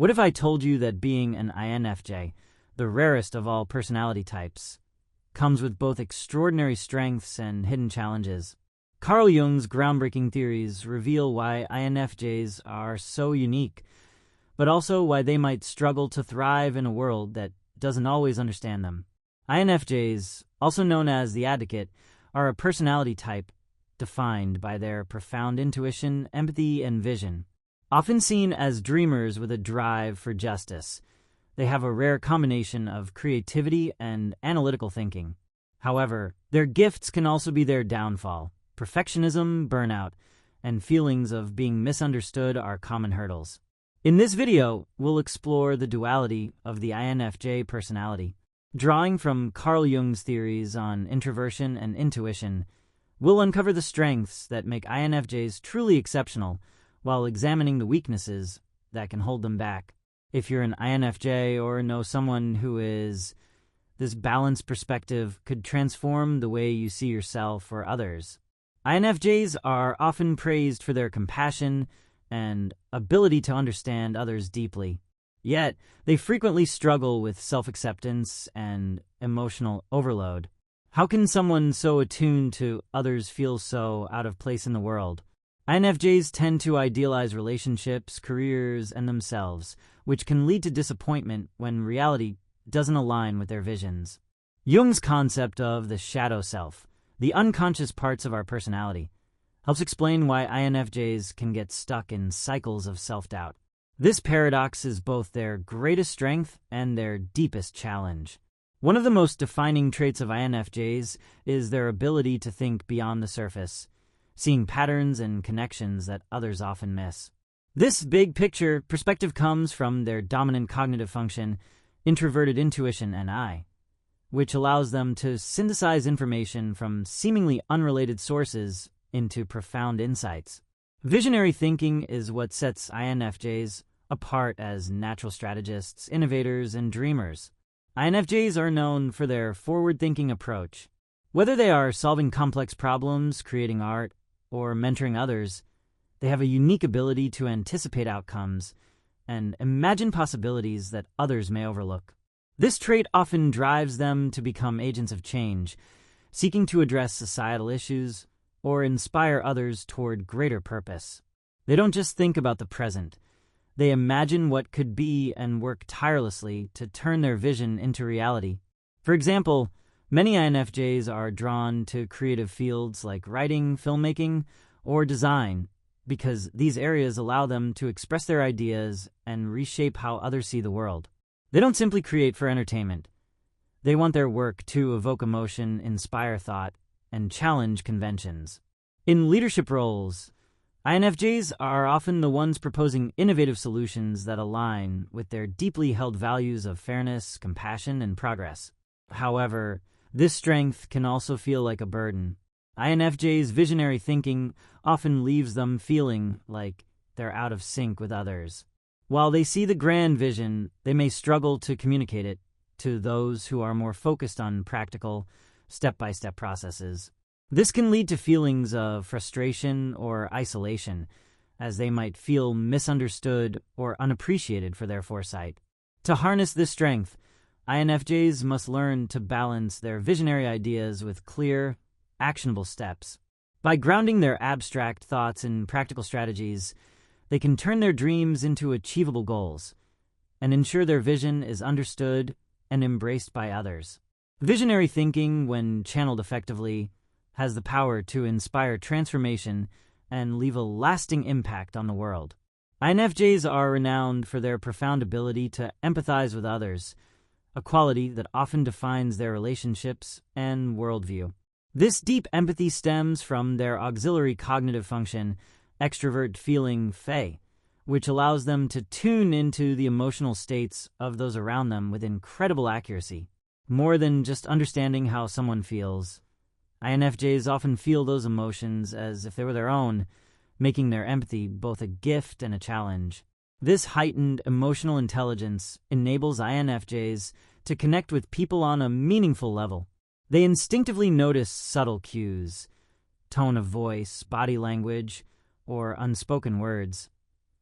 What if I told you that being an INFJ, the rarest of all personality types, comes with both extraordinary strengths and hidden challenges? Carl Jung's groundbreaking theories reveal why INFJs are so unique, but also why they might struggle to thrive in a world that doesn't always understand them. INFJs, also known as the advocate, are a personality type defined by their profound intuition, empathy, and vision. Often seen as dreamers with a drive for justice, they have a rare combination of creativity and analytical thinking. However, their gifts can also be their downfall. Perfectionism, burnout, and feelings of being misunderstood are common hurdles. In this video, we'll explore the duality of the INFJ personality. Drawing from Carl Jung's theories on introversion and intuition, we'll uncover the strengths that make INFJs truly exceptional while examining the weaknesses that can hold them back. If you're an INFJ or know someone who is, this balanced perspective could transform the way you see yourself or others. INFJs are often praised for their compassion and ability to understand others deeply. Yet, they frequently struggle with self-acceptance and emotional overload. How can someone so attuned to others feel so out of place in the world? INFJs tend to idealize relationships, careers, and themselves, which can lead to disappointment when reality doesn't align with their visions. Jung's concept of the shadow self, the unconscious parts of our personality, helps explain why INFJs can get stuck in cycles of self-doubt. This paradox is both their greatest strength and their deepest challenge. One of the most defining traits of INFJs is their ability to think beyond the surface, seeing patterns and connections that others often miss. This big picture perspective comes from their dominant cognitive function, introverted intuition, and I, which allows them to synthesize information from seemingly unrelated sources into profound insights. Visionary thinking is what sets INFJs apart as natural strategists, innovators, and dreamers. INFJs are known for their forward-thinking approach. Whether they are solving complex problems, creating art, or mentoring others, they have a unique ability to anticipate outcomes and imagine possibilities that others may overlook. This trait often drives them to become agents of change, seeking to address societal issues or inspire others toward greater purpose. They don't just think about the present. They imagine what could be and work tirelessly to turn their vision into reality. For example, many INFJs are drawn to creative fields like writing, filmmaking, or design because these areas allow them to express their ideas and reshape how others see the world. They don't simply create for entertainment. They want their work to evoke emotion, inspire thought, and challenge conventions. In leadership roles, INFJs are often the ones proposing innovative solutions that align with their deeply held values of fairness, compassion, and progress. However, this strength can also feel like a burden. INFJs' visionary thinking often leaves them feeling like they're out of sync with others. While they see the grand vision, they may struggle to communicate it to those who are more focused on practical, step-by-step processes. This can lead to feelings of frustration or isolation, as they might feel misunderstood or unappreciated for their foresight. To harness this strength, INFJs must learn to balance their visionary ideas with clear, actionable steps. By grounding their abstract thoughts in practical strategies, they can turn their dreams into achievable goals and ensure their vision is understood and embraced by others. Visionary thinking, when channeled effectively, has the power to inspire transformation and leave a lasting impact on the world. INFJs are renowned for their profound ability to empathize with others, a quality that often defines their relationships and worldview. This deep empathy stems from their auxiliary cognitive function, extrovert feeling Fe, which allows them to tune into the emotional states of those around them with incredible accuracy. More than just understanding how someone feels, INFJs often feel those emotions as if they were their own, making their empathy both a gift and a challenge. This heightened emotional intelligence enables INFJs to connect with people on a meaningful level. They instinctively notice subtle cues, tone of voice, body language, or unspoken words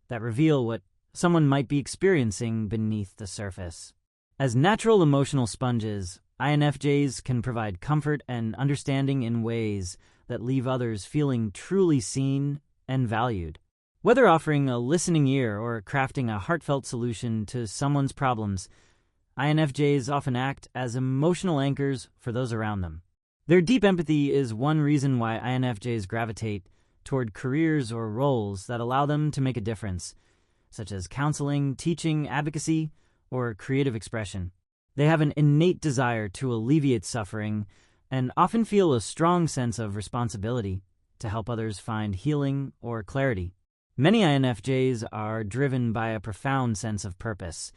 that reveal what someone might be experiencing beneath the surface. As natural emotional sponges, INFJs can provide comfort and understanding in ways that leave others feeling truly seen and valued. Whether offering a listening ear or crafting a heartfelt solution to someone's problems, INFJs often act as emotional anchors for those around them. Their deep empathy is one reason why INFJs gravitate toward careers or roles that allow them to make a difference, such as counseling, teaching, advocacy, or creative expression. They have an innate desire to alleviate suffering and often feel a strong sense of responsibility to help others find healing or clarity. Many INFJs are driven by a profound sense of purpose,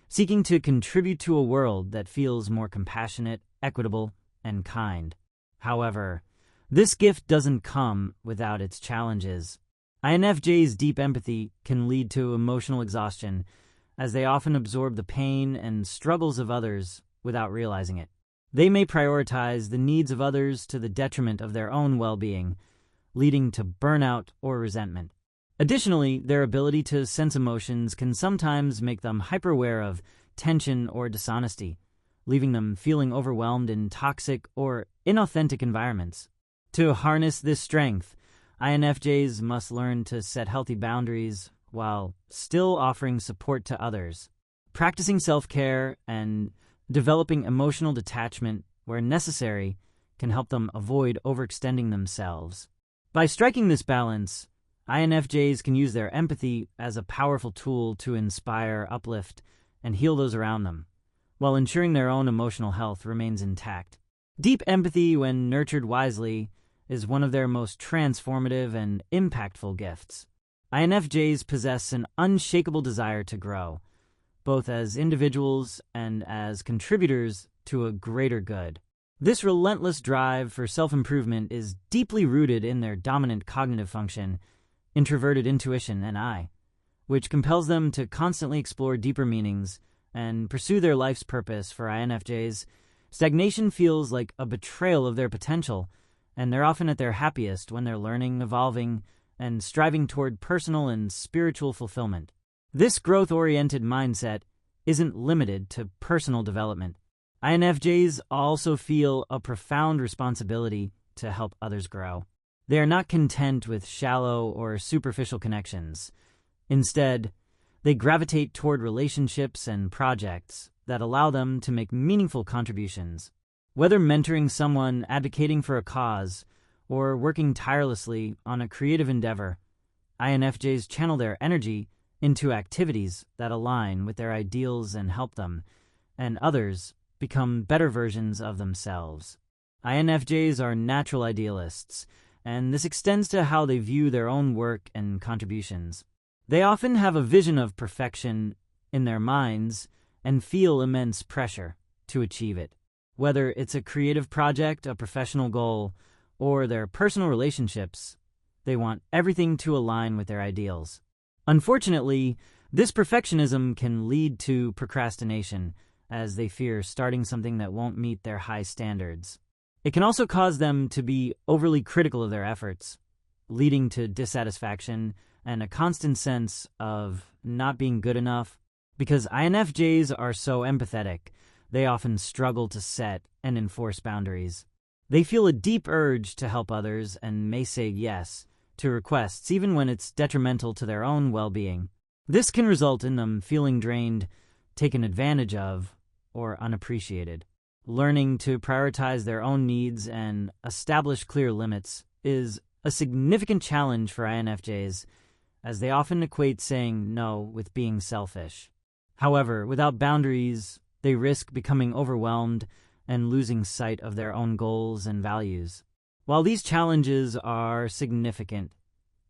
seeking to contribute to a world that feels more compassionate, equitable, and kind. However, this gift doesn't come without its challenges. INFJs' deep empathy can lead to emotional exhaustion, as they often absorb the pain and struggles of others without realizing it. They may prioritize the needs of others to the detriment of their own well-being, leading to burnout or resentment. Additionally, their ability to sense emotions can sometimes make them hyper-aware of tension or dishonesty, leaving them feeling overwhelmed in toxic or inauthentic environments. To harness this strength, INFJs must learn to set healthy boundaries while still offering support to others. Practicing self-care and developing emotional detachment where necessary can help them avoid overextending themselves. By striking this balance, INFJs can use their empathy as a powerful tool to inspire, uplift, and heal those around them, while ensuring their own emotional health remains intact. Deep empathy, when nurtured wisely, is one of their most transformative and impactful gifts. INFJs possess an unshakable desire to grow, both as individuals and as contributors to a greater good. This relentless drive for self-improvement is deeply rooted in their dominant cognitive function, introverted intuition, and I, which compels them to constantly explore deeper meanings and pursue their life's purpose. For INFJs, stagnation feels like a betrayal of their potential, and they're often at their happiest when they're learning, evolving, and striving toward personal and spiritual fulfillment. This growth-oriented mindset isn't limited to personal development. INFJs also feel a profound responsibility to help others grow. They are not content with shallow or superficial connections. Instead, they gravitate toward relationships and projects that allow them to make meaningful contributions. Whether mentoring someone, advocating for a cause, or working tirelessly on a creative endeavor, INFJs channel their energy into activities that align with their ideals and help them, and others, become better versions of themselves. INFJs are natural idealists, and this extends to how they view their own work and contributions. They often have a vision of perfection in their minds and feel immense pressure to achieve it. Whether it's a creative project, a professional goal, or their personal relationships, they want everything to align with their ideals. Unfortunately, this perfectionism can lead to procrastination, as they fear starting something that won't meet their high standards. It can also cause them to be overly critical of their efforts, leading to dissatisfaction and a constant sense of not being good enough. Because INFJs are so empathetic, they often struggle to set and enforce boundaries. They feel a deep urge to help others and may say yes to requests even when it's detrimental to their own well-being. This can result in them feeling drained, taken advantage of, or unappreciated. Learning to prioritize their own needs and establish clear limits is a significant challenge for INFJs, as they often equate saying no with being selfish. However, without boundaries, they risk becoming overwhelmed and losing sight of their own goals and values. While these challenges are significant,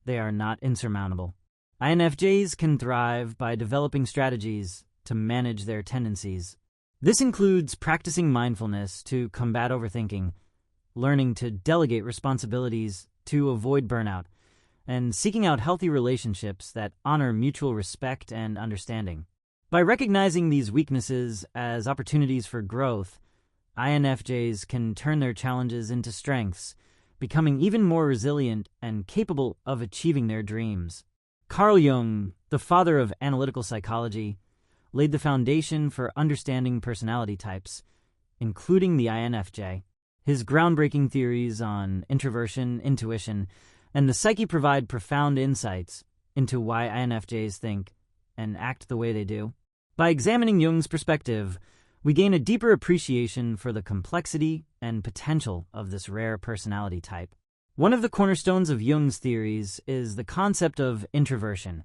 they are not insurmountable. INFJs can thrive by developing strategies to manage their tendencies. This includes practicing mindfulness to combat overthinking, learning to delegate responsibilities to avoid burnout, and seeking out healthy relationships that honor mutual respect and understanding. By recognizing these weaknesses as opportunities for growth, INFJs can turn their challenges into strengths, becoming even more resilient and capable of achieving their dreams. Carl Jung, the father of analytical psychology, laid the foundation for understanding personality types, including the INFJ. His groundbreaking theories on introversion, intuition, and the psyche provide profound insights into why INFJs think and act the way they do. By examining Jung's perspective, we gain a deeper appreciation for the complexity and potential of this rare personality type. One of the cornerstones of Jung's theories is the concept of introversion,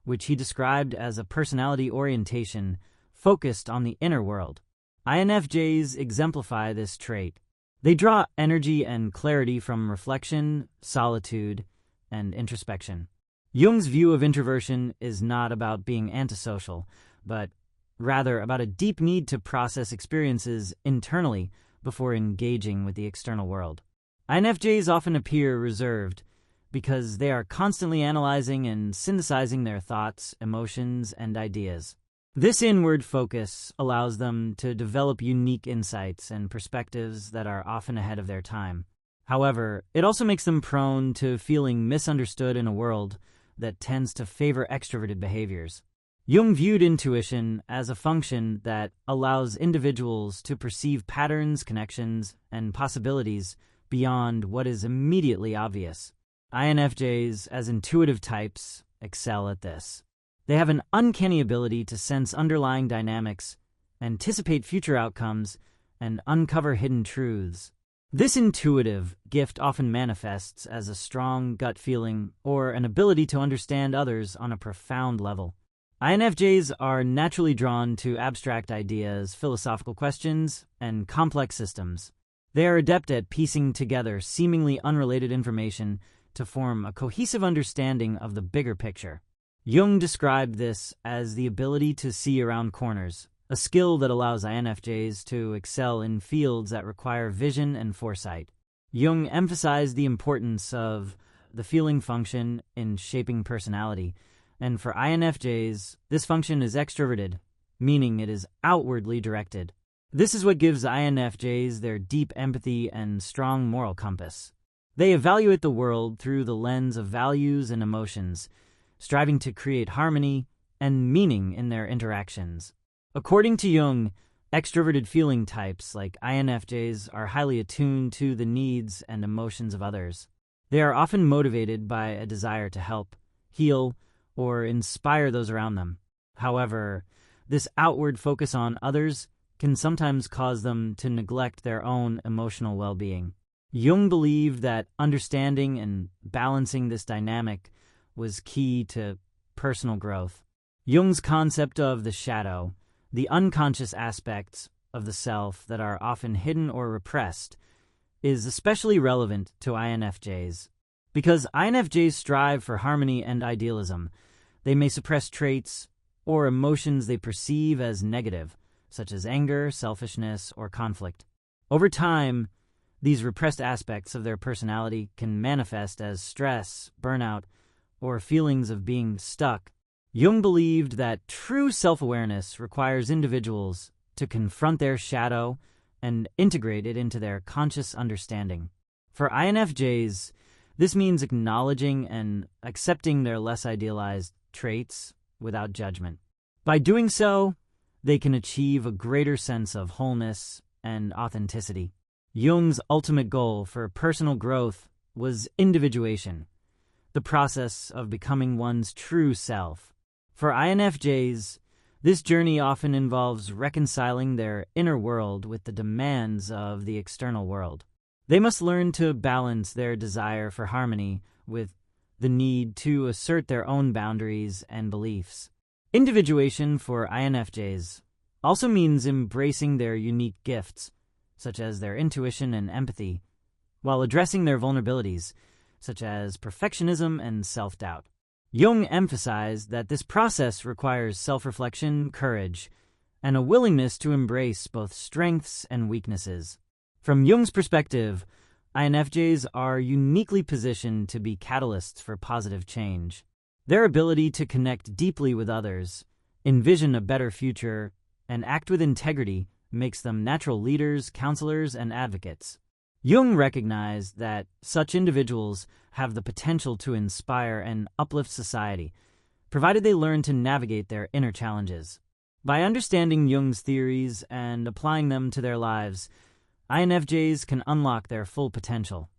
which he described as a personality orientation focused on the inner world. INFJs exemplify this trait. They draw energy and clarity from reflection, solitude, and introspection. Jung's view of introversion is not about being antisocial, but rather about a deep need to process experiences internally before engaging with the external world. INFJs often appear reserved because they are constantly analyzing and synthesizing their thoughts, emotions, and ideas. This inward focus allows them to develop unique insights and perspectives that are often ahead of their time. However, it also makes them prone to feeling misunderstood in a world that tends to favor extroverted behaviors. Jung viewed intuition as a function that allows individuals to perceive patterns, connections, and possibilities beyond what is immediately obvious. INFJs, as intuitive types, excel at this. They have an uncanny ability to sense underlying dynamics, anticipate future outcomes, and uncover hidden truths. This intuitive gift often manifests as a strong gut feeling or an ability to understand others on a profound level. INFJs are naturally drawn to abstract ideas, philosophical questions, and complex systems. They are adept at piecing together seemingly unrelated information to form a cohesive understanding of the bigger picture. Jung described this as the ability to see around corners, a skill that allows INFJs to excel in fields that require vision and foresight. Jung emphasized the importance of the feeling function in shaping personality, and for INFJs, this function is extroverted, meaning it is outwardly directed. This is what gives INFJs their deep empathy and strong moral compass. They evaluate the world through the lens of values and emotions, striving to create harmony and meaning in their interactions. According to Jung, extroverted feeling types like INFJs are highly attuned to the needs and emotions of others. They are often motivated by a desire to help, heal, or inspire those around them. However, this outward focus on others can sometimes cause them to neglect their own emotional well-being. Jung believed that understanding and balancing this dynamic was key to personal growth. Jung's concept of the shadow, the unconscious aspects of the self that are often hidden or repressed, is especially relevant to INFJs. Because INFJs strive for harmony and idealism, they may suppress traits or emotions they perceive as negative, such as anger, selfishness, or conflict. Over time, these repressed aspects of their personality can manifest as stress, burnout, or feelings of being stuck. Jung believed that true self-awareness requires individuals to confront their shadow and integrate it into their conscious understanding. For INFJs, this means acknowledging and accepting their less idealized traits without judgment. By doing so, they can achieve a greater sense of wholeness and authenticity. Jung's ultimate goal for personal growth was individuation, the process of becoming one's true self. For INFJs, this journey often involves reconciling their inner world with the demands of the external world. They must learn to balance their desire for harmony with the need to assert their own boundaries and beliefs. Individuation for INFJs also means embracing their unique gifts, such as their intuition and empathy, while addressing their vulnerabilities, such as perfectionism and self-doubt. Jung emphasized that this process requires self-reflection, courage, and a willingness to embrace both strengths and weaknesses. From Jung's perspective, INFJs are uniquely positioned to be catalysts for positive change. Their ability to connect deeply with others, envision a better future, and act with integrity makes them natural leaders, counselors, and advocates. Jung recognized that such individuals have the potential to inspire and uplift society, provided they learn to navigate their inner challenges. By understanding Jung's theories and applying them to their lives, INFJs can unlock their full potential,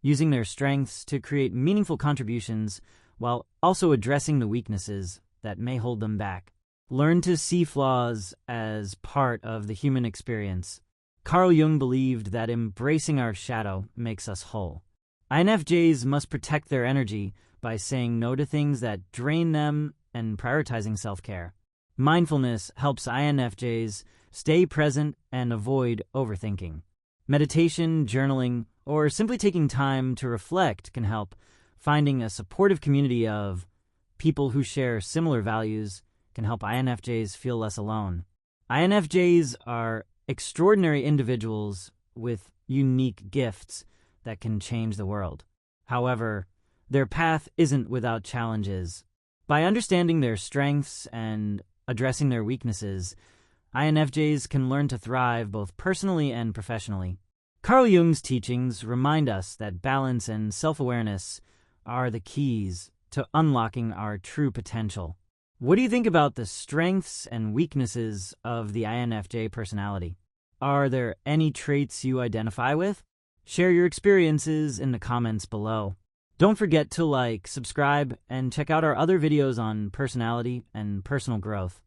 using their strengths to create meaningful contributions while also addressing the weaknesses that may hold them back. Learn to see flaws as part of the human experience. Carl Jung believed that embracing our shadow makes us whole. INFJs must protect their energy by saying no to things that drain them and prioritizing self-care. Mindfulness helps INFJs stay present and avoid overthinking. Meditation, journaling, or simply taking time to reflect can help. Finding a supportive community of people who share similar values can help INFJs feel less alone. INFJs are extraordinary individuals with unique gifts that can change the world. However, their path isn't without challenges. By understanding their strengths and addressing their weaknesses, INFJs can learn to thrive both personally and professionally. Carl Jung's teachings remind us that balance and self-awareness are the keys to unlocking our true potential. What do you think about the strengths and weaknesses of the INFJ personality? Are there any traits you identify with? Share your experiences in the comments below. Don't forget to like, subscribe, and check out our other videos on personality and personal growth.